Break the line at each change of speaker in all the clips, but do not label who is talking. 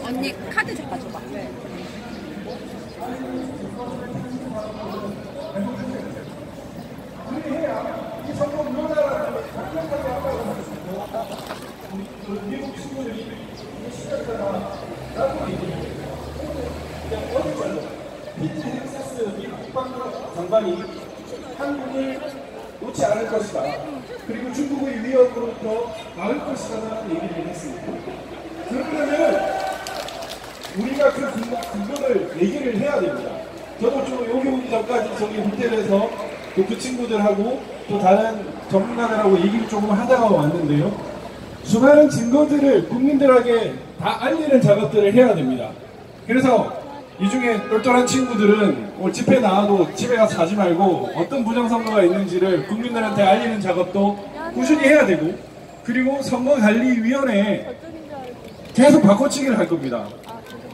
언니 카드 좀 가져봐.
미국 친구들이 시작하다가 나도 어디서 피트 텍사스 미국 국방부 장관이 한국을 놓지 않을 것이다. 그리고 중국의 위협으로부터 막을 것이다라는 얘기를 했습니다. 그러면 우리가 그 근거를 얘기를 해야 됩니다. 저도 좀 여기 오기 전까지 저기 호텔에서 또 그 친구들하고 또 다른 전문가들하고 얘기를 조금 하다가 왔는데요. 수많은 증거들을 국민들에게 다 알리는 작업들을 해야 됩니다. 그래서 이 중에 똘똘한 친구들은 오늘 집회 나와도 집에 가서 자지 말고 어떤 부정선거가 있는지를 국민들한테 알리는 작업도 꾸준히 해야 되고, 그리고 선거관리위원회에 계속 바꿔치기를 할 겁니다.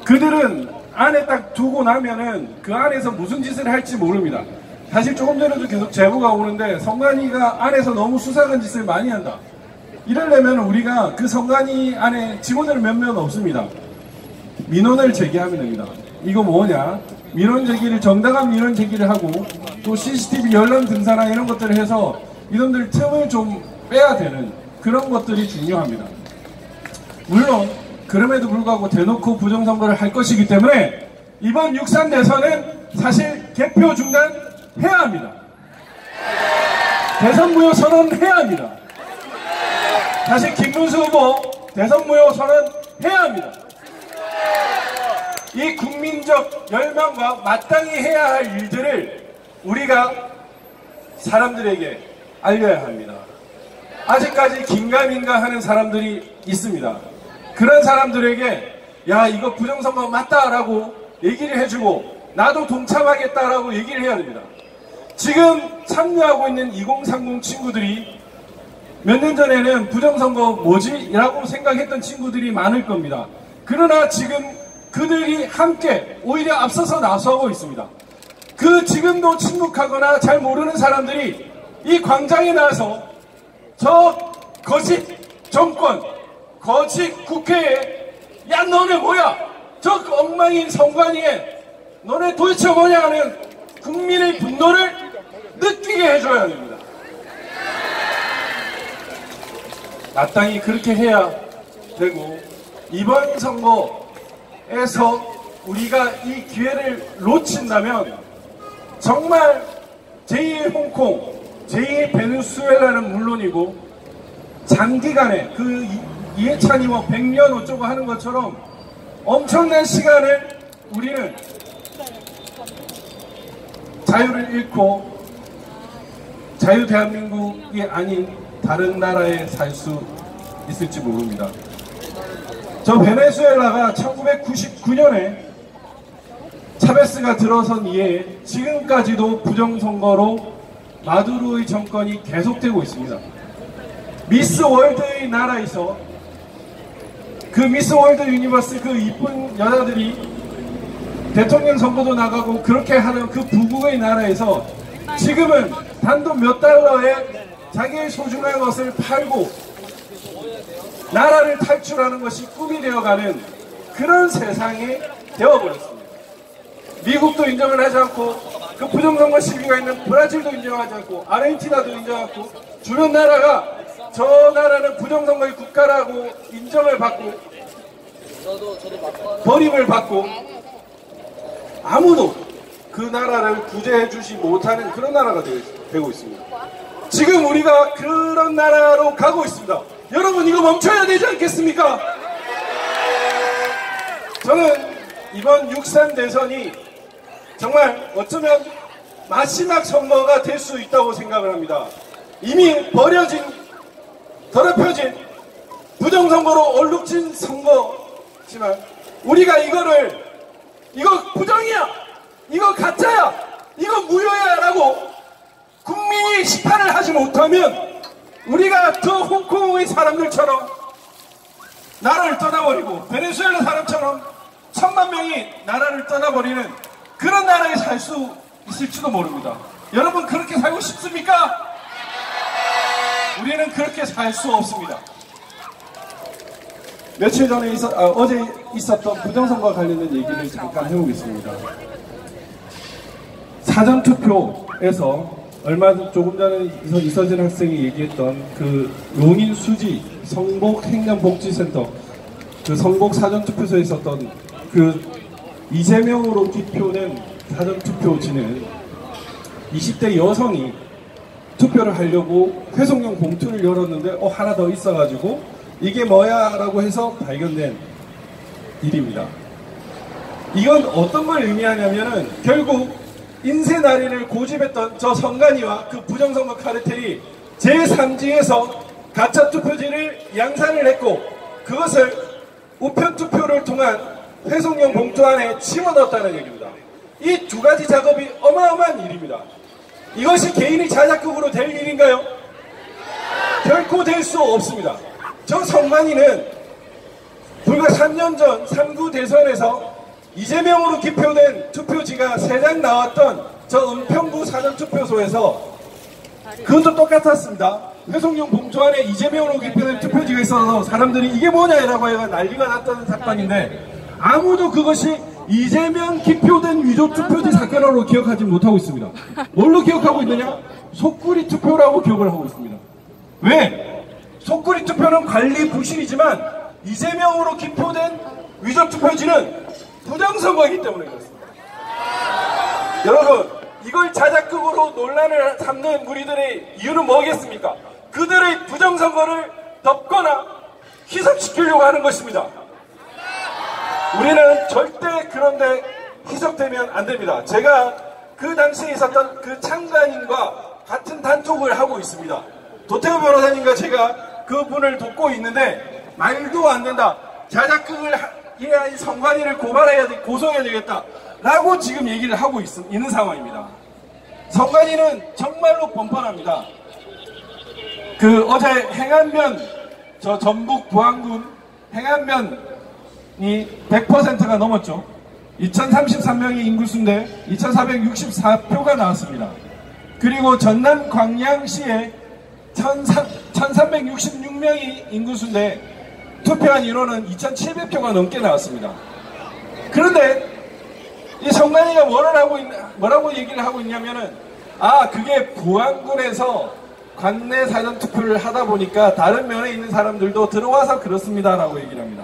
그들은 안에 딱 두고 나면은 그 안에서 무슨 짓을 할지 모릅니다. 사실 조금 전에도 계속 제보가 오는데 선관위가 안에서 너무 수사관 짓을 많이 한다. 이러려면 우리가 그 선관위 안에 직원들 몇몇 없습니다. 민원을 제기하면 됩니다. 이거 뭐냐? 민원 제기를, 정당한 민원 제기를 하고 또 CCTV 열람 등사나 이런 것들을 해서 이놈들 틈을 좀 빼야 되는 그런 것들이 중요합니다. 물론 그럼에도 불구하고 대놓고 부정선거를 할 것이기 때문에 이번 6.3 대선은 사실 개표 중단해야 합니다. 대선 무효 선언해야 합니다. 사실 김문수 후보 대선 무효 선언해야 합니다. 이 국민적 열망과 마땅히 해야 할 일들을 우리가 사람들에게 알려야 합니다. 아직까지 긴가민가 하는 사람들이 있습니다. 그런 사람들에게 야, 이거 부정선거 맞다라고 얘기를 해주고 나도 동참하겠다라고 얘기를 해야 됩니다. 지금 참여하고 있는 2030 친구들이 몇 년 전에는 부정선거 뭐지? 라고 생각했던 친구들이 많을 겁니다. 그러나 지금 그들이 함께 오히려 앞서서 나서고 있습니다. 그 지금도 침묵하거나 잘 모르는 사람들이 이 광장에 나와서 저 거짓 정권, 거짓 국회에 야 너네 뭐야? 저 엉망인 선관위에 너네 도대체 뭐냐 하는 국민의 분노를 느끼게 해줘야 됩니다. 마땅히 그렇게 해야 되고, 이번 선거에서 우리가 이 기회를 놓친다면 정말 제2의 홍콩, 제2의 베네수엘라는 물론이고 장기간에 그 이해찬이 뭐 100년 어쩌고 하는 것처럼 엄청난 시간을 우리는 자유를 잃고 자유 대한민국이 아닌 다른 나라에 살 수 있을지 모릅니다. 저 베네수엘라가 1999년에 차베스가 들어선 이후에 지금까지도 부정선거로 마두로의 정권이 계속되고 있습니다. 미스 월드의 나라에서 그 미스 월드 유니버스 그 이쁜 여자들이 대통령 선거도 나가고 그렇게 하는 그 부국의 나라에서 지금은 단돈 몇 달러에 자기의 소중한 것을 팔고 나라를 탈출하는 것이 꿈이 되어가는 그런 세상이 되어버렸습니다. 미국도 인정을 하지 않고 그 부정선거 시비가 있는 브라질도 인정하지 않고 아르헨티나도 인정하지 않고 주변 나라가 저 나라는 부정선거의 국가라고 인정을 받고 버림을 받고 아무도 그 나라를 구제해 주지 못하는 그런 나라가 되고 있습니다. 지금 우리가 그런 나라로 가고 있습니다. 여러분 이거 멈춰야 되지 않겠습니까? 저는 이번 6.3 대선이 정말 어쩌면 마지막 선거가 될 수 있다고 생각을 합니다. 이미 버려진, 더럽혀진 부정선거로 얼룩진 선거지만 우리가 이거 부정이야, 이거 가짜야, 이거 무효야 라고 국민이 심판을 하지 못하면 우리가 저 홍콩의 사람들처럼 나라를 떠나버리고 베네수엘라 사람처럼 1000만 명이 나라를 떠나버리는 그런 나라에 살 수 있을지도 모릅니다. 여러분 그렇게 살고 싶습니까? 우리는 그렇게 살 수 없습니다. 며칠 전에 어제 있었던 부정선거와 관련된 얘기를 잠깐 해보겠습니다. 사전투표에서 조금 전에 이서진 학생이 얘기했던 그 용인 수지 성복 행정복지센터 그 성복 사전투표소에 있었던 그 이재명으로 기표된 사전투표지는 20대 여성이 투표를 하려고 회송용 봉투를 열었는데 하나 더 있어가지고 이게 뭐야 라고 해서 발견된 일입니다. 이건 어떤 걸 의미하냐면은 결국 인쇄나리를 고집했던 저 선관위와 그 부정선거 카르텔이 제3지에서 가짜투표지를 양산을 했고 그것을 우편투표를 통한 회송용 봉투 안에 집어넣었다는 얘기입니다. 이 두 가지 작업이 어마어마한 일입니다. 이것이 개인이 자작극으로 될 일인가요? 결코 될 수 없습니다. 저 선관위는 불과 3년 전 3구 대선에서 이재명으로 기표된 투표지가 3장 나왔던 저 은평구 사전투표소에서 그것도 똑같았습니다. 회송용 봉투 안에 이재명으로 기표된 투표지가 있어서 사람들이 이게 뭐냐라고 해가 난리가 났다는 사건인데 아무도 그것이 이재명 기표된 위조 투표지 사건으로 기억하지 못하고 있습니다. 뭘로 기억하고 있느냐? 속구리 투표라고 기억을 하고 있습니다. 왜? 속구리 투표는 관리 부실이지만 이재명으로 기표된 위조 투표지는 부정선거이기 때문에 그렇습니다. 여러분, 이걸 자작극으로 논란을 삼는 우리들의 이유는 뭐겠습니까? 그들의 부정선거를 덮거나 희석시키려고 하는 것입니다. 우리는 절대 그런데 희석되면 안 됩니다. 제가 그 당시에 있었던 그 참관인과 같은 단톡을 하고 있습니다. 도태우 변호사님과 제가 그분을 돕고 있는데 말도 안 된다. 자작극을 이 선관위를 고소해야 되겠다. 라고 지금 얘기를 하고 있는 상황입니다. 선관위는 정말로 뻔뻔합니다. 어제 행안면, 전북 부안군 행안면이 100%가 넘었죠. 2033명이 인구수인데 2464표가 나왔습니다. 그리고 전남 광양시에 1366명이 인구수인데 투표한 인원은 2700표가 넘게 나왔습니다. 그런데 이 선관위가 뭐라고 얘기를 하고 있냐면은 그게 부안군에서 관내 사전투표를 하다 보니까 다른 면에 있는 사람들도 들어와서 그렇습니다 라고 얘기를 합니다.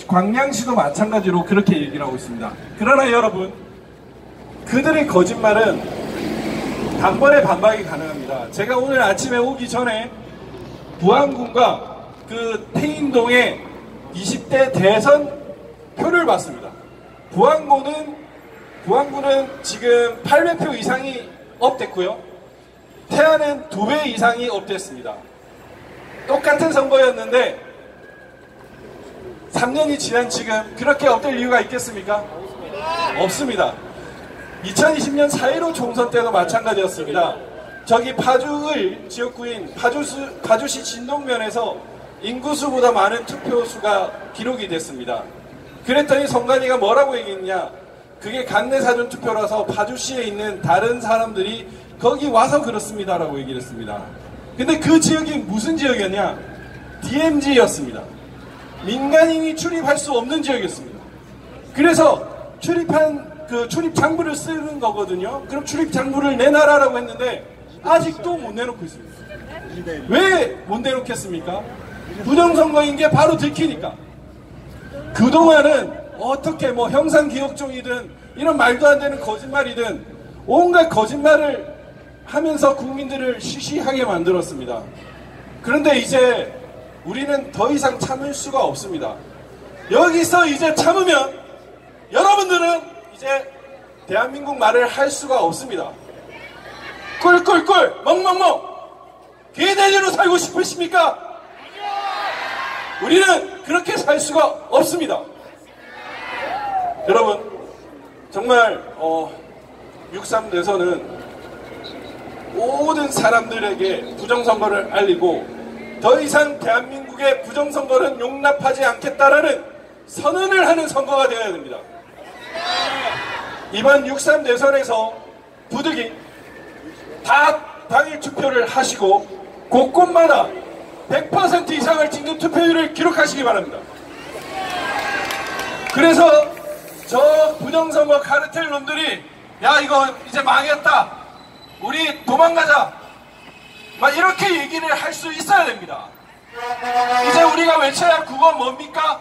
광양시도 마찬가지로 그렇게 얘기를 하고 있습니다. 그러나 여러분, 그들의 거짓말은 단번에 반박이 가능합니다. 제가 오늘 아침에 오기 전에 부안군과 태인동의 20대 대선 표를 봤습니다. 부안군은 지금 800표 이상이 업됐고요. 태안은 2배 이상이 업됐습니다. 똑같은 선거였는데 3년이 지난 지금 그렇게 업될 이유가 있겠습니까? 없습니다. 2020년 4.15 총선 때도 마찬가지였습니다. 저기 파주의 지역구인 파주시 진동면에서 인구수보다 많은 투표수가 기록이 됐습니다. 그랬더니 선관위가 뭐라고 얘기했냐? 그게 관내 사전투표라서 파주시에 있는 다른 사람들이 거기 와서 그렇습니다라고 얘기를 했습니다. 근데 그 지역이 무슨 지역이었냐? DMZ였습니다. 민간인이 출입할 수 없는 지역이었습니다. 그래서 출입 장부를 쓰는 거거든요. 그럼 출입 장부를 내놔라라고 했는데 아직도 못 내놓고 있습니다. 왜 못 내놓겠습니까? 부정선거인 게 바로 들키니까. 그동안은 어떻게 형상기억종이든 이런 말도 안 되는 거짓말이든 온갖 거짓말을 하면서 국민들을 시시하게 만들었습니다. 그런데 이제 우리는 더 이상 참을 수가 없습니다. 여기서 이제 참으면 여러분들은 이제 대한민국 말을 할 수가 없습니다. 꿀꿀꿀 멍멍멍 개돼지로 살고 싶으십니까? 우리는 그렇게 살 수가 없습니다. 여러분, 정말 6.3 대선은 모든 사람들에게 부정선거를 알리고 더 이상 대한민국의 부정선거는 용납하지 않겠다라는 선언을 하는 선거가 되어야 됩니다. 이번 6.3 대선에서 부득이 다 당일 투표를 하시고 곳곳마다 100% 이상을 찍는 투표율을 기록하시기 바랍니다. 그래서 저 부정선거 카르텔 놈들이 야 이거 이제 망했다, 우리 도망가자, 막 이렇게 얘기를 할 수 있어야 됩니다. 이제 우리가 외쳐야 할 그건 뭡니까?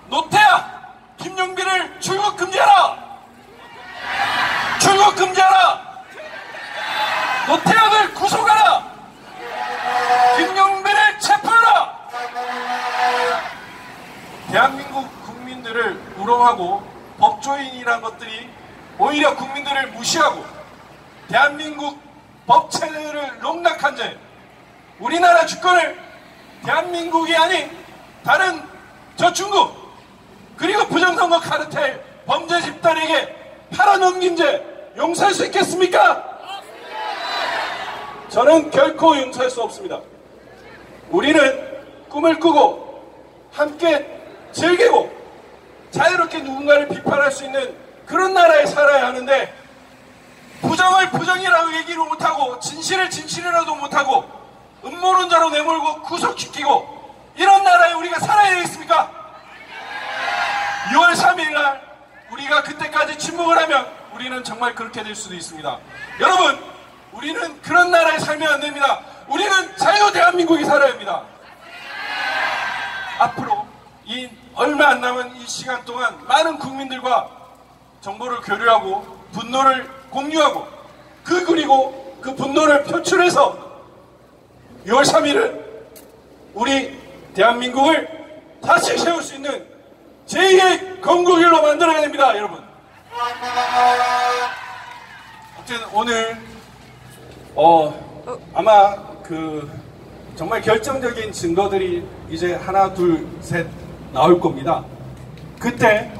노태야, 김용빈을 출국 금지하라! 출국 금지하라! 노태양을 구속하라! 김용빈을 체포하라! 대한민국 국민들을 우롱하고 법조인이란 것들이 오히려 국민들을 무시하고 대한민국 법체를 농락한 죄, 우리나라 주권을 대한민국이 아닌 다른 저 중국 그리고 부정선거 카르텔 범죄 집단에게 팔아넘긴 죄 용서할 수 있겠습니까? 저는 결코 용서할 수 없습니다. 우리는 꿈을 꾸고 함께 즐기고 자유롭게 누군가를 비판할 수 있는 그런 나라에 살아야 하는데, 부정을 부정이라고 얘기를 못하고 진실을 진실이라도 못하고 음모론자로 내몰고 구속시키고 이런 나라에 우리가 살아야 되겠습니까? 6월 3일날 우리가 그때까지 침묵을 하면 우리는 정말 그렇게 될 수도 있습니다. 여러분, 우리는 그런 나라에 살면 안 됩니다. 우리는 자유 대한민국이 살아야 합니다. 앞으로 이 얼마 안 남은 이 시간 동안 많은 국민들과 정보를 교류하고 분노를 공유하고 그리고 그 분노를 표출해서 6월 3일은 우리 대한민국을 다시 세울 수 있는 제2의 건국일로 만들어야 됩니다, 여러분. 아무튼 오늘 아마 정말 결정적인 증거들이 이제 하나 둘 셋 나올 겁니다. 그때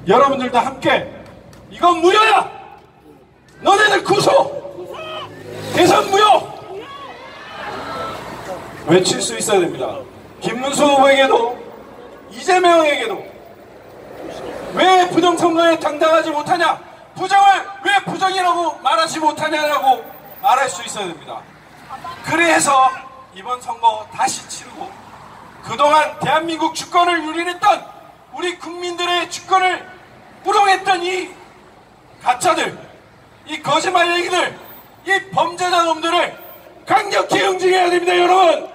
여러분들도 함께 이건 무효야! 너네들 구속! 대선 무효! 외칠 수 있어야 됩니다. 김문수 후보에게도 이재명에게도 왜 부정선거에 당당하지 못하냐, 부정을 왜 부정이라고 말하지 못하냐라고 말할 수 있어야 됩니다. 그래서 이번 선거 다시 치르고 그동안 대한민국 주권을 유린했던 우리 국민들의 주권을 우롱했던 이 가짜들, 이 거짓말 얘기들, 이 범죄자 놈들을 강력히 응징해야 됩니다, 여러분.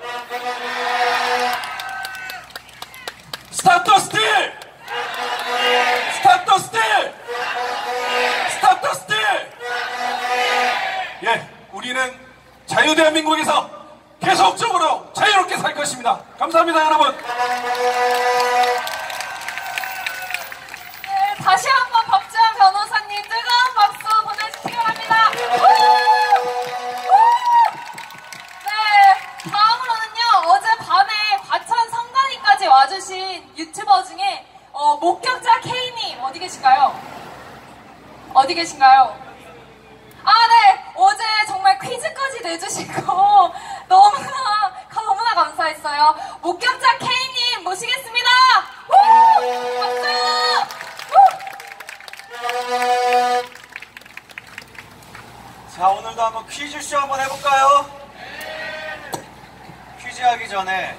Stop the steal! Stop the steal! Stop the steal! 예, 우리는 자유대한민국에서 계속적으로 자유롭게 살 것입니다. 감사합니다, 여러분.
네, 다시 한번 박지원 변호사님 뜨거운 박수 보내주시기 바랍니다. 네, 다음으로는요, 어젯밤에 과천 성관위까지 와주신 유튜버 중에 목격자 K님 어디 계신가요? 어디 계신가요? 아, 네, 어제 정말 퀴즈까지 내주시고 너무나 감사했어요. 목격자 K님 모시겠습니다. 우! 박수! 우!
자, 오늘도 한번 퀴즈쇼 한번 해볼까요? 퀴즈 하기 전에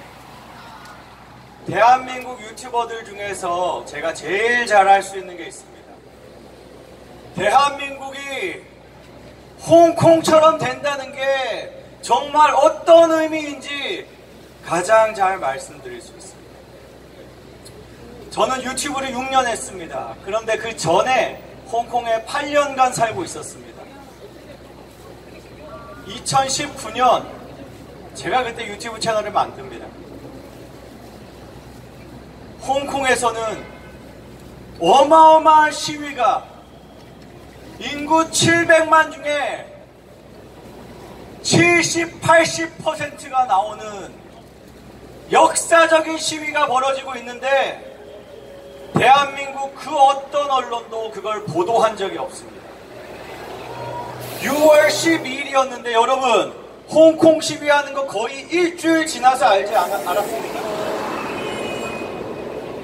대한민국 유튜버들 중에서 제가 제일 잘할 수 있는 게 있습니다. 대한민국이 홍콩처럼 된다는 게 정말 어떤 의미인지 가장 잘 말씀드릴 수 있습니다. 저는 유튜브를 6년 했습니다. 그런데 그 전에 홍콩에 8년간 살고 있었습니다. 2019년 제가 그때 유튜브 채널을 만듭니다. 홍콩에서는 어마어마한 시위가 인구 700만 중에 70, 80%가 나오는 역사적인 시위가 벌어지고 있는데 대한민국 그 어떤 언론도 그걸 보도한 적이 없습니다. 6월 12일이었는데 여러분, 홍콩 시위하는 거 거의 일주일 지나서 알았습니까?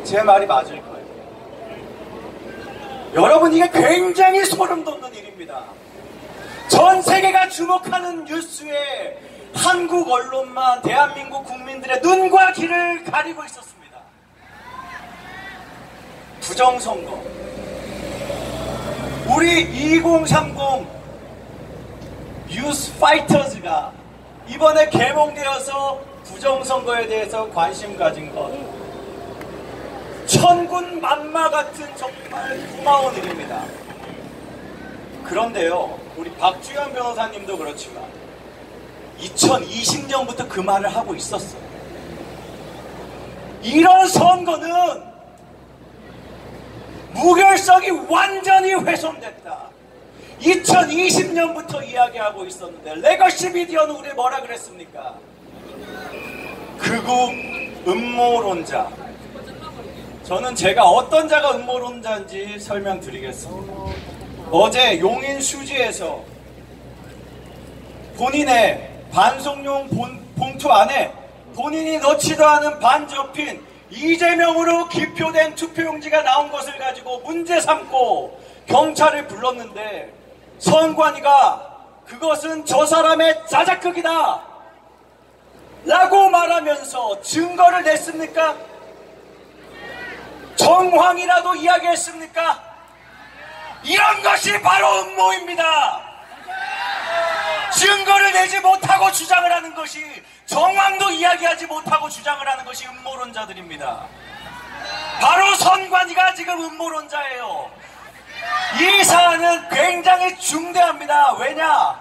제 말이 맞을 거예요. 여러분, 이게 굉장히 소름 돋는 일입니다. 전 세계가 주목하는 뉴스에 한국 언론만 대한민국 국민들의 눈과 귀를 가리고 있었습니다. 부정선거. 우리 2030 뉴스 파이터즈가 이번에 개봉되어서 부정선거에 대해서 관심 가진 것, 천군만마 같은 정말 고마운 일입니다. 그런데요, 우리 박주현 변호사님도 그렇지만 2020년부터 그 말을 하고 있었어요. 이런 선거는 무결성이 완전히 훼손됐다. 2020년부터 이야기하고 있었는데 레거시 미디어는 우리 뭐라 그랬습니까? 극우 음모론자. 저는 제가 어떤 자가 음모론자인지 설명드리겠습니다. 어제 용인 수지에서 본인의 반송용 봉투 안에 본인이 넣지도 않은 반접힌 이재명으로 기표된 투표용지가 나온 것을 가지고 문제 삼고 경찰을 불렀는데 선관위가 그것은 저 사람의 자작극이다 라고 말하면서 증거를 냈습니까? 정황이라도 이야기했습니까? 이런 것이 바로 음모입니다. 증거를 내지 못하고 주장을 하는 것이, 정황도 이야기하지 못하고 주장을 하는 것이 음모론자들입니다. 바로 선관위가 지금 음모론자예요. 이 사안은 굉장히 중대합니다. 왜냐?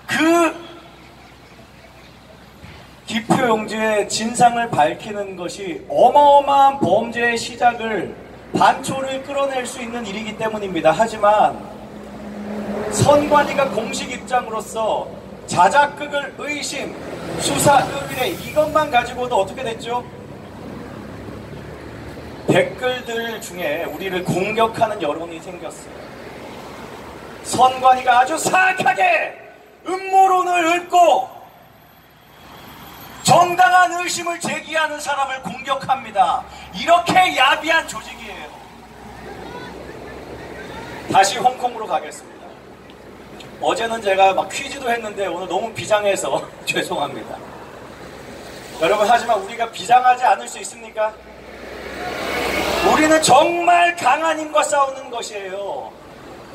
그 기표용지의 진상을 밝히는 것이 어마어마한 범죄의 시작을, 반초를 끌어낼 수 있는 일이기 때문입니다. 하지만 선관위가 공식 입장으로서 자작극을 의심, 수사 의뢰 이것만 가지고도 어떻게 됐죠? 댓글들 중에 우리를 공격하는 여론이 생겼어요. 선관위가 아주 사악하게 음모론을 읊고 정당한 의심을 제기하는 사람을 공격합니다. 이렇게 야비한 조직이에요. 다시 홍콩으로 가겠습니다. 어제는 제가 막 퀴즈도 했는데 오늘 너무 비장해서 죄송합니다. 여러분, 하지만 우리가 비장하지 않을 수 있습니까? 우리는 정말 강한 힘과 싸우는 것이에요.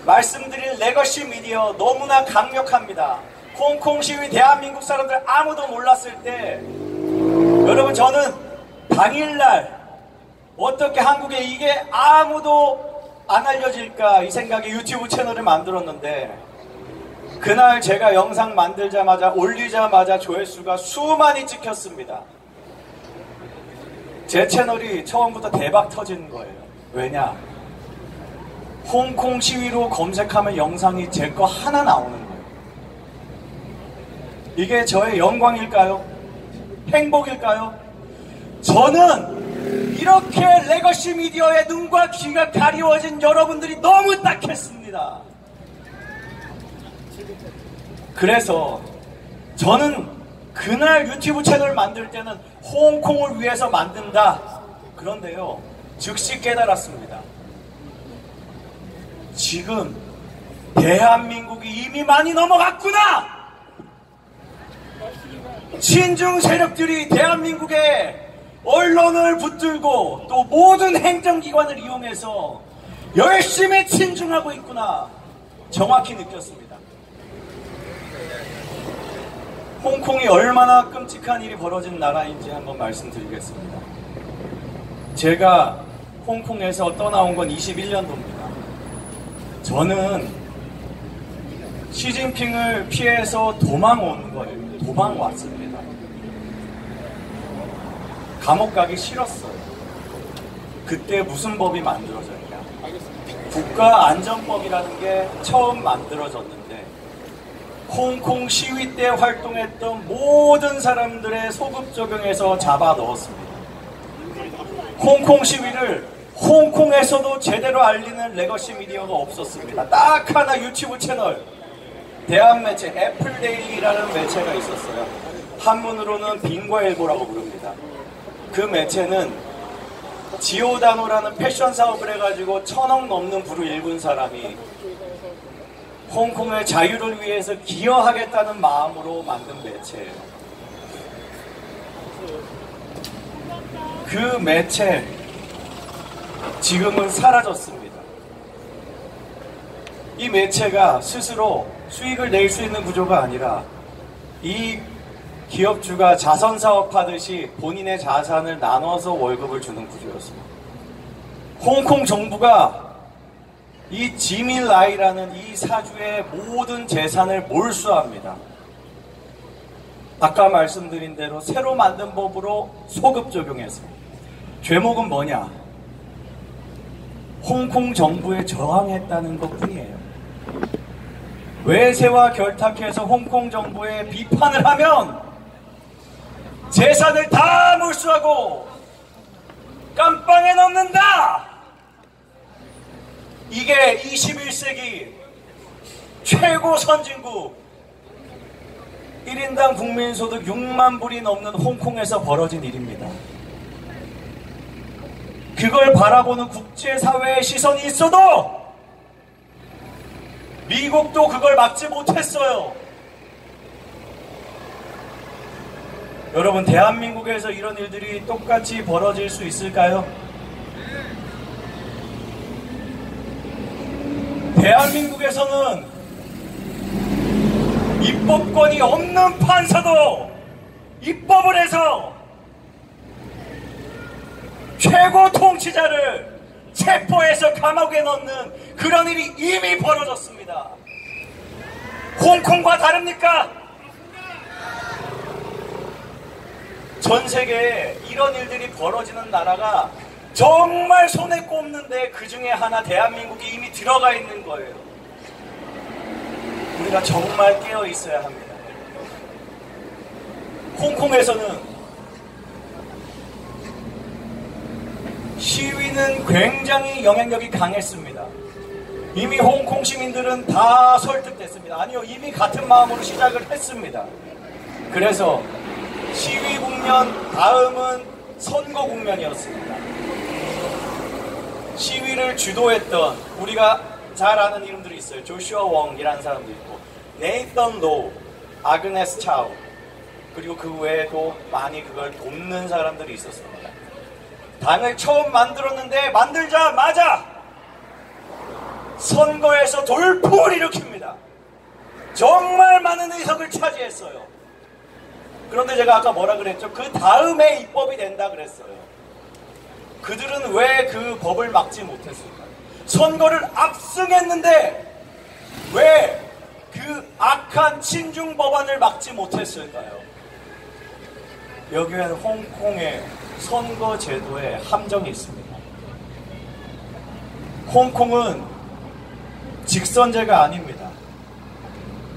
말씀드린 레거시 미디어 너무나 강력합니다. 홍콩 시위 대한민국 사람들 아무도 몰랐을 때, 여러분, 저는 당일날 어떻게 한국에 이게 아무도 안 알려질까 이 생각에 유튜브 채널을 만들었는데, 그날 제가 영상 만들자마자 올리자마자 조회수가 수만이 찍혔습니다. 제 채널이 처음부터 대박 터지는 거예요. 왜냐? 홍콩 시위로 검색하면 영상이 제 거 하나 나오는 거예요. 이게 저의 영광일까요? 행복일까요? 저는 이렇게 레거시 미디어의 눈과 귀가 가리워진 여러분들이 너무 딱했습니다. 그래서 저는 그날 유튜브 채널 만들 때는 홍콩을 위해서 만든다. 그런데요, 즉시 깨달았습니다. 지금 대한민국이 이미 많이 넘어갔구나. 친중 세력들이 대한민국의 언론을 붙들고 또 모든 행정기관을 이용해서 열심히 친중하고 있구나. 정확히 느꼈습니다. 홍콩이 얼마나 끔찍한 일이 벌어진 나라인지 한번 말씀드리겠습니다. 제가 홍콩에서 떠나온 건 21년도입니다. 저는 시진핑을 피해서 도망 온 거예요. 도망 왔습니다. 감옥 가기 싫었어요. 그때 무슨 법이 만들어졌냐? 국가안전법이라는 게 처음 만들어졌는데, 홍콩 시위 때 활동했던 모든 사람들의 소급 적용해서 잡아 넣었습니다. 홍콩 시위를 홍콩에서도 제대로 알리는 레거시 미디어가 없었습니다. 딱 하나 유튜브 채널, 대한 매체 애플데일리라는 매체가 있었어요. 한문으로는 빙과일보라고 부릅니다. 그 매체는 지오다노라는 패션 사업을 해가지고 1,000억 넘는 부를 일군 사람이 홍콩의 자유를 위해서 기여하겠다는 마음으로 만든 매체예요. 그 매체 지금은 사라졌습니다. 이 매체가 스스로 수익을 낼 수 있는 구조가 아니라 이 기업주가 자선사업 하듯이 본인의 자산을 나눠서 월급을 주는 구조였습니다. 홍콩 정부가 이 지민 라이라는 이 사주의 모든 재산을 몰수합니다. 아까 말씀드린 대로 새로 만든 법으로 소급 적용해서 죄목은 뭐냐? 홍콩 정부에 저항했다는 것 뿐이에요. 외세와 결탁해서 홍콩 정부에 비판을 하면 재산을 다 몰수하고 깜빵에 넣는다! 이게 21세기 최고 선진국 1인당 국민소득 6만 불이 넘는 홍콩에서 벌어진 일입니다. 그걸 바라보는 국제사회의 시선이 있어도 미국도 그걸 막지 못했어요. 여러분, 대한민국에서 이런 일들이 똑같이 벌어질 수 있을까요? 대한민국에서는 입법권이 없는 판사도 입법을 해서 최고 통치자를 체포해서 감옥에 넣는 그런 일이 이미 벌어졌습니다. 홍콩과 다릅니까? 전 세계에 이런 일들이 벌어지는 나라가 정말 손에 꼽는데 그 중에 하나 대한민국이 이미 들어가 있는 거예요. 우리가 정말 깨어 있어야 합니다. 홍콩에서는 시위는 굉장히 영향력이 강했습니다. 이미 홍콩 시민들은 다 설득됐습니다. 아니요, 이미 같은 마음으로 시작을 했습니다. 그래서 시위 국면 다음은 선거 국면이었습니다. 시위를 주도했던 우리가 잘 아는 이름들이 있어요. 조슈아 웡이라는 사람도 있고, 네이선 로우, 아그네스 차오, 그리고 그 외에도 많이 그걸 돕는 사람들이 있었습니다. 당을 처음 만들었는데 만들자마자 선거에서 돌풍을 일으킵니다. 정말 많은 의석을 차지했어요. 그런데 제가 아까 뭐라 그랬죠? 그 다음에 입법이 된다 그랬어요. 그들은 왜 그 법을 막지 못했을까요? 선거를 압승했는데 왜 그 악한 친중 법안을 막지 못했을까요? 여기에는 홍콩의 선거 제도에 함정이 있습니다. 홍콩은 직선제가 아닙니다.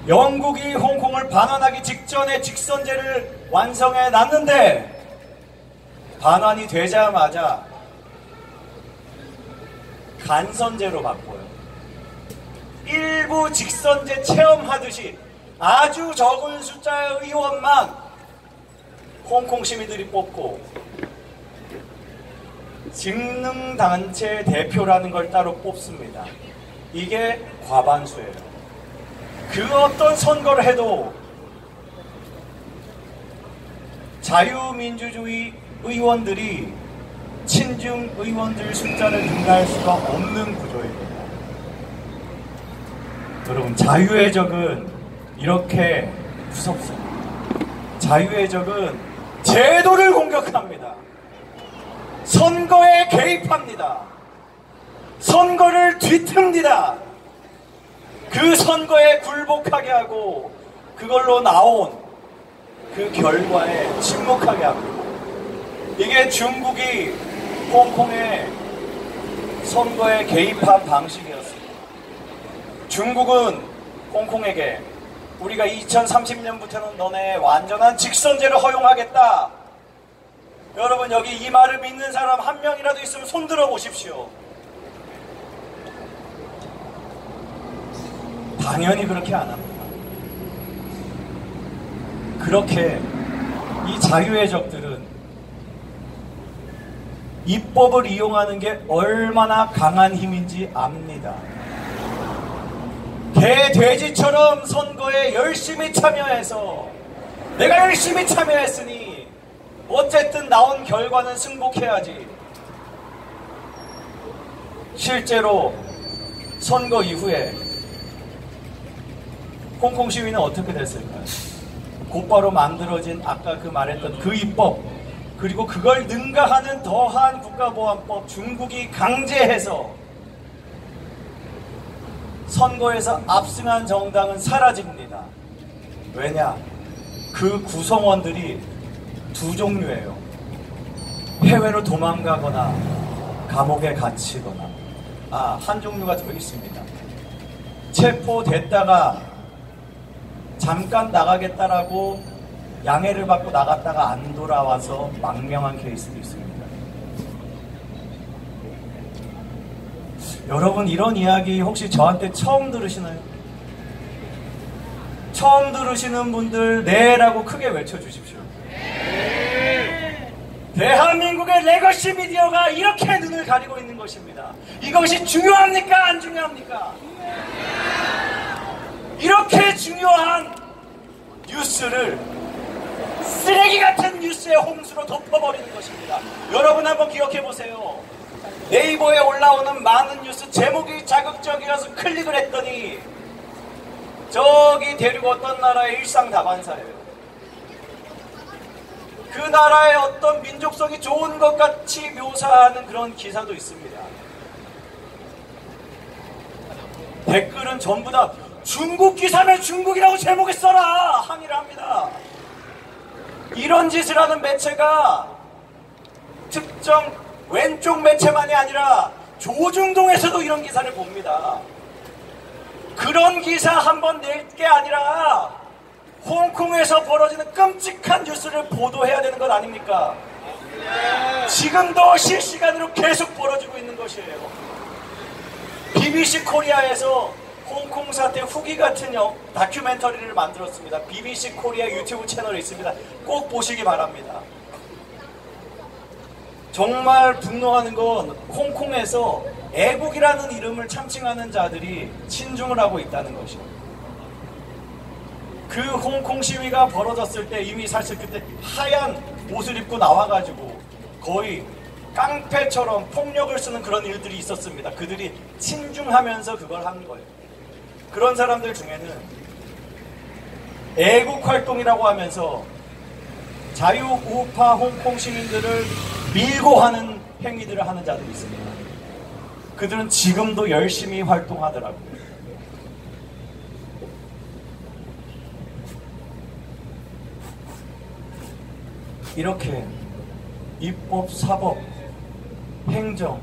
영국이 홍콩을 반환하기 직전에 직선제를 완성해 놨는데 반환이 되자마자 간선제로 바꿔요. 일부 직선제 체험하듯이 아주 적은 숫자의 의원만 홍콩 시민들이 뽑고 직능단체 대표라는 걸 따로 뽑습니다. 이게 과반수예요. 그 어떤 선거를 해도 자유민주주의 의원들이 친중 의원들 숫자를 능가할 수가 없는 구조입니다. 여러분, 자유의 적은 이렇게 무섭습니다. 자유의 적은 제도를 공격합니다. 선거에 개입합니다. 선거를 뒤틉니다. 그 선거에 굴복하게 하고 그걸로 나온 그 결과에 침묵하게 합니다. 이게 중국이 홍콩의 선거에 개입한 방식이었습니다. 중국은 홍콩에게 우리가 2030년부터는 너네 완전한 직선제를 허용하겠다. 여러분, 여기 이 말을 믿는 사람 한 명이라도 있으면 손 들어 보십시오. 당연히 그렇게 안 합니다. 그렇게 이 자유의 적들은 입법을 이용하는 게 얼마나 강한 힘인지 압니다. 개 돼지처럼 선거에 열심히 참여해서 내가 열심히 참여했으니 어쨌든 나온 결과는 승복해야지. 실제로 선거 이후에 홍콩 시위는 어떻게 됐을까요? 곧바로 만들어진 아까 그 말했던 그 입법, 그리고 그걸 능가하는 더한 국가보안법, 중국이 강제해서 선거에서 압승한 정당은 사라집니다. 왜냐? 그 구성원들이 두 종류예요. 해외로 도망가거나 감옥에 갇히거나, 한 종류가 더 있습니다. 체포됐다가 잠깐 나가겠다라고 양해를 받고 나갔다가 안 돌아와서 망명한 케이스도 있습니다. 여러분, 이런 이야기 혹시 저한테 처음 들으시나요? 처음 들으시는 분들 네라고 크게 외쳐주십시오. 대한민국의 레거시 미디어가 이렇게 눈을 가리고 있는 것입니다. 이것이 중요합니까? 안 중요합니까? 이렇게 중요한 뉴스를 쓰레기 같은 뉴스의 홍수로 덮어버리는 것입니다. 여러분 한번 기억해 보세요. 네이버에 올라오는 많은 뉴스 제목이 자극적이어서 클릭을 했더니 저기 대륙 어떤 나라의 일상다반사예요. 그 나라의 어떤 민족성이 좋은 것 같이 묘사하는 그런 기사도 있습니다. 댓글은 전부 다 중국 기사면 중국이라고 제목에 써라! 항의를 합니다. 이런 짓을 하는 매체가 특정 왼쪽 매체만이 아니라 조중동에서도 이런 기사를 봅니다. 그런 기사 한번 낼 게 아니라 홍콩에서 벌어지는 끔찍한 뉴스를 보도해야 되는 것 아닙니까? 지금도 실시간으로 계속 벌어지고 있는 것이에요. BBC 코리아에서 홍콩 사태 후기 같은 다큐멘터리를 만들었습니다. BBC 코리아 유튜브 채널에 있습니다. 꼭 보시기 바랍니다. 정말 분노하는 건 홍콩에서 애국이라는 이름을 참칭하는 자들이 친중을 하고 있다는 것이에요. 그 홍콩 시위가 벌어졌을 때 이미 사실 그때 하얀 옷을 입고 나와가지고 거의 깡패처럼 폭력을 쓰는 그런 일들이 있었습니다. 그들이 친중하면서 그걸 하는 거예요. 그런 사람들 중에는 애국 활동이라고 하면서 자유우파 홍콩 시민들을 밀고 하는 행위들을 하는 자들이 있습니다. 그들은 지금도 열심히 활동하더라고요. 이렇게 입법, 사법, 행정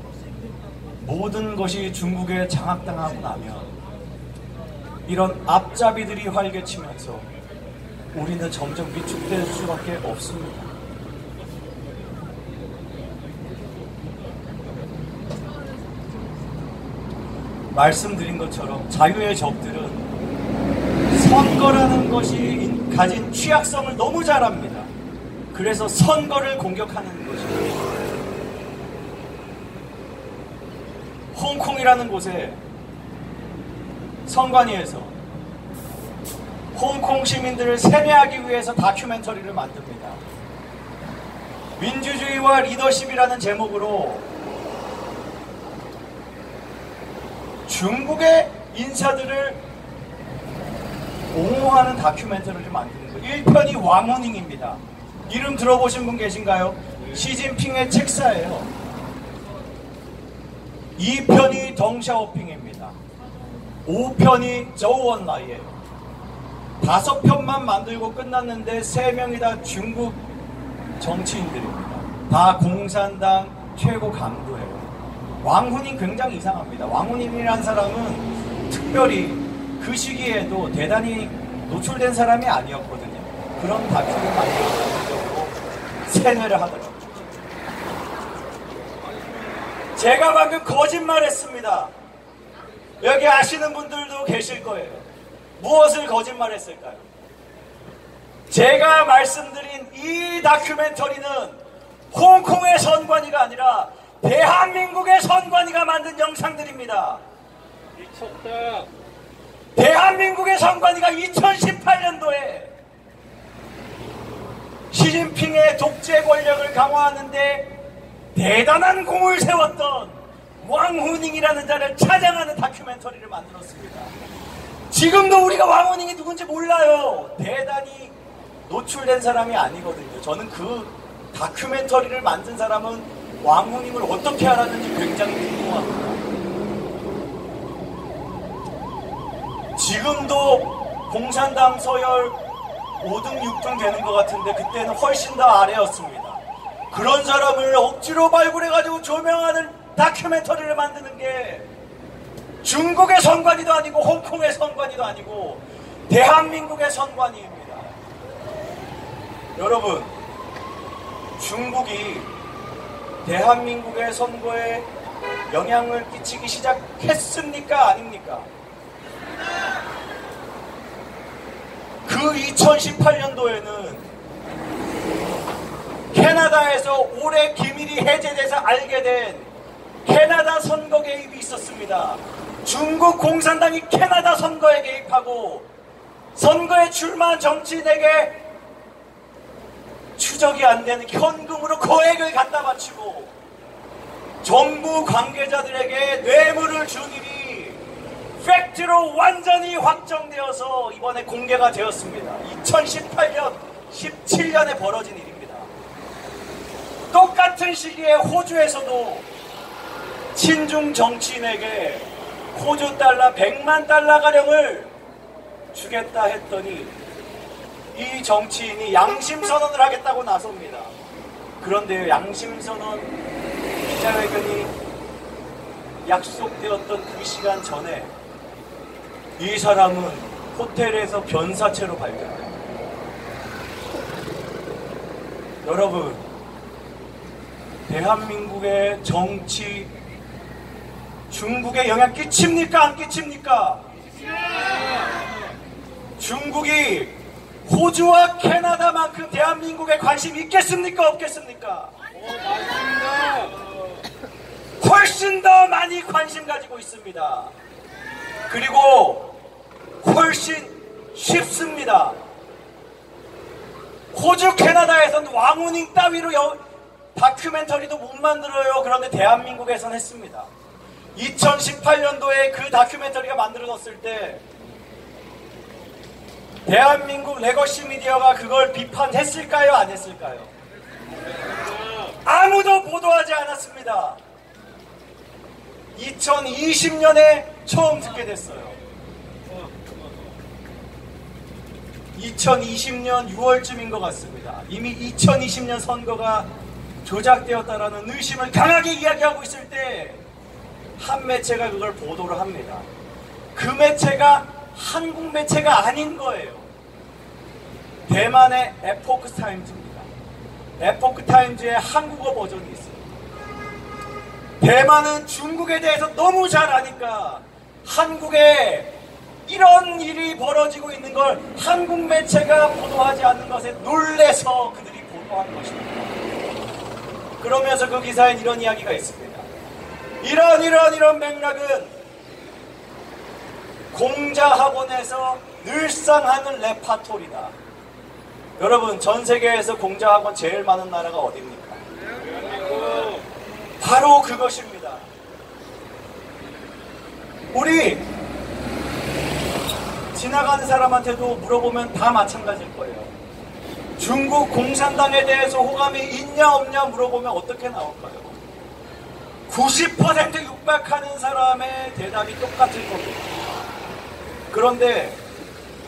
모든 것이 중국에 장악당하고 나면 이런 앞잡이들이 활개치면서 우리는 점점 위축될 수밖에 없습니다. 말씀드린 것처럼 자유의 적들은 선거라는 것이 가진 취약성을 너무 잘 압니다. 그래서 선거를 공격하는 것입니다. 홍콩이라는 곳에 선관위에서 홍콩 시민들을 세뇌하기 위해서 다큐멘터리를 만듭니다. 민주주의와 리더십이라는 제목으로 중국의 인사들을 옹호하는 다큐멘터리를 만드는 거예요. 1편이 왕후닝입니다. 이름 들어보신 분 계신가요? 시진핑의 책사예요. 2편이 덩샤오핑입니다. 5편이 저우원라이예요. 5편만 만들고 끝났는데 3명이 다 중국 정치인들입니다. 다 공산당 최고 간부예요. 왕후닝 굉장히 이상합니다. 왕후닝이라는 사람은 특별히 그 시기에도 대단히 노출된 사람이 아니었거든요. 그런 다큐를 만들어서 세뇌를 하더라고요. 제가 방금 거짓말했습니다. 여기 아시는 분들도 계실 거예요. 무엇을 거짓말했을까요? 제가 말씀드린 이 다큐멘터리는 홍콩의 선관위가 아니라 대한민국의 선관위가 만든 영상들입니다.
미쳤다.
대한민국의 선관위가 2018년도에 시진핑의 독재 권력을 강화하는데 대단한 공을 세웠던 왕후닝이라는 자를 차장하는 다큐멘터리를 만들었습니다. 지금도 우리가 왕후닝이 누군지 몰라요. 대단히 노출된 사람이 아니거든요. 저는 그 다큐멘터리를 만든 사람은 왕후닝을 어떻게 알았는지 굉장히 궁금합니다. 지금도 공산당 서열 5등, 6등 되는 것 같은데 그때는 훨씬 더 아래였습니다. 그런 사람을 억지로 발굴해가지고 조명하는 다큐멘터리를 만드는 게 중국의 선관위도 아니고 홍콩의 선관위도 아니고 대한민국의 선관위입니다. 여러분, 중국이 대한민국의 선거에 영향을 끼치기 시작했습니까? 아닙니까? 그 2018년도에는 캐나다에서 올해 기밀이 해제돼서 알게 된 캐나다 선거 개입이 있었습니다. 중국 공산당이 캐나다 선거에 개입하고 선거에 출마한 정치인에게 추적이 안 되는 현금으로 거액을 갖다 바치고 정부 관계자들에게 뇌물을 준 일이 팩트로 완전히 확정되어서 이번에 공개가 되었습니다. 2018년, 17년에 벌어진 일입니다. 똑같은 시기에 호주에서도 친중 정치인에게 호주 달러 100만 달러가량을 주겠다 했더니 이 정치인이 양심선언을 하겠다고 나섭니다. 그런데 양심선언 기자회견이 약속되었던 그 시간 전에 이 사람은 호텔에서 변사체로 발견됩니다. 여러분, 대한민국의 정치 중국에 영향 끼칩니까? 안 끼칩니까? 중국이 호주와 캐나다만큼 대한민국에 관심 있겠습니까? 없겠습니까? 훨씬 더 많이 관심 가지고 있습니다. 그리고 훨씬 쉽습니다. 호주, 캐나다에서는 왕후닝 따위로 다큐멘터리도 못 만들어요. 그런데 대한민국에선 했습니다. 2018년도에 그 다큐멘터리가 만들어졌을 때 대한민국 레거시 미디어가 그걸 비판했을까요? 안 했을까요? 아무도 보도하지 않았습니다. 2020년에 처음 듣게 됐어요. 2020년 6월쯤인 것 같습니다. 이미 2020년 선거가 조작되었다라는 의심을 강하게 이야기하고 있을 때 한 매체가 그걸 보도를 합니다. 그 매체가 한국 매체가 아닌 거예요. 대만의 에포크 타임즈입니다. 에포크 타임즈의 한국어 버전이 있어요. 대만은 중국에 대해서 너무 잘 아니까 한국에 이런 일이 벌어지고 있는 걸 한국 매체가 보도하지 않는 것에 놀래서 그들이 보도한 것입니다. 그러면서 그 기사엔 이런 이야기가 있습니다. 이런 맥락은 공자학원에서 늘상 하는 레파토리다. 여러분, 전 세계에서 공자학원 제일 많은 나라가 어디입니까? 바로 그것입니다. 우리 지나가는 사람한테도 물어보면 다 마찬가지일 거예요. 중국 공산당에 대해서 호감이 있냐 없냐 물어보면 어떻게 나올까요? 90% 육박하는 사람의 대답이 똑같을 겁니다. 그런데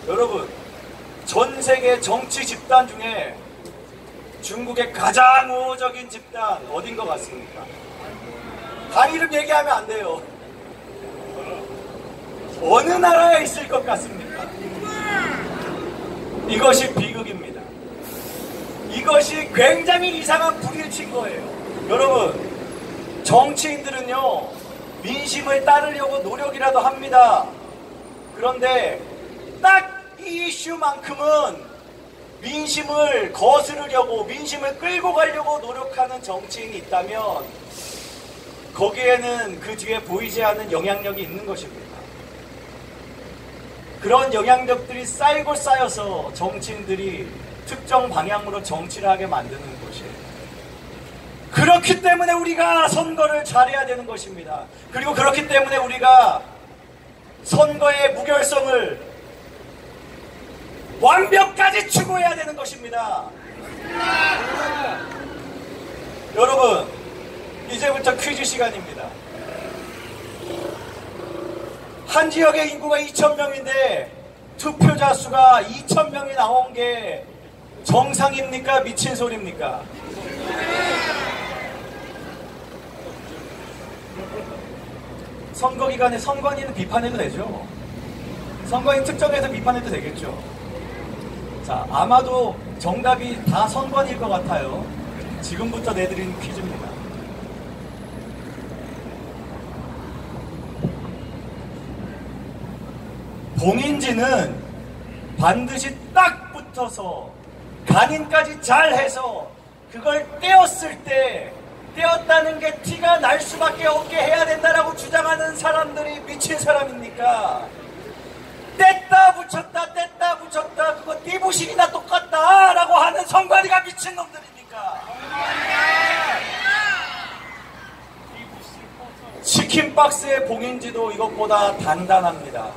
여러분, 전 세계 정치 집단 중에 중국의 가장 우호적인 집단 어딘 것 같습니까? 다 이름 얘기하면 안 돼요. 어느 나라에 있을 것 같습니까? 이것이 비극입니다. 이것이 굉장히 이상한 불을 친 거예요. 여러분, 정치인들은요, 민심을 따르려고 노력이라도 합니다. 그런데 딱 이 이슈만큼은 민심을 거스르려고, 민심을 끌고 가려고 노력하는 정치인이 있다면 거기에는 그 뒤에 보이지 않는 영향력이 있는 것입니다. 그런 영향력들이 쌓이고 쌓여서 정치인들이 특정 방향으로 정치를 하게 만드는 것이에요. 그렇기 때문에 우리가 선거를 잘해야 되는 것입니다. 그리고 그렇기 때문에 우리가 선거의 무결성을 완벽까지 추구해야 되는 것입니다. 여러분, 이제부터 퀴즈 시간입니다. 한 지역의 인구가 2,000명인데 투표자 수가 2,000명이 나온 게 정상입니까? 미친 소리입니까? 선거 기간에 선관위는 비판해도 되죠. 선거인 특정해서 비판해도 되겠죠. 자, 아마도 정답이 다 선관위일 것 같아요. 지금부터 내드리는 퀴즈입니다. 봉인지는 반드시 딱 붙어서 간인까지 잘 해서 그걸 떼었을 때 떼었다는 게 티가 날 수밖에 없게 해야 된다라고 주장하는 사람들이 미친 사람입니까? 뗐다 붙였다 그거 띠부실이나 똑같다라고 하는 선관위가 미친 놈들입니까? 치킨 박스의 봉인지도 이것보다 단단합니다.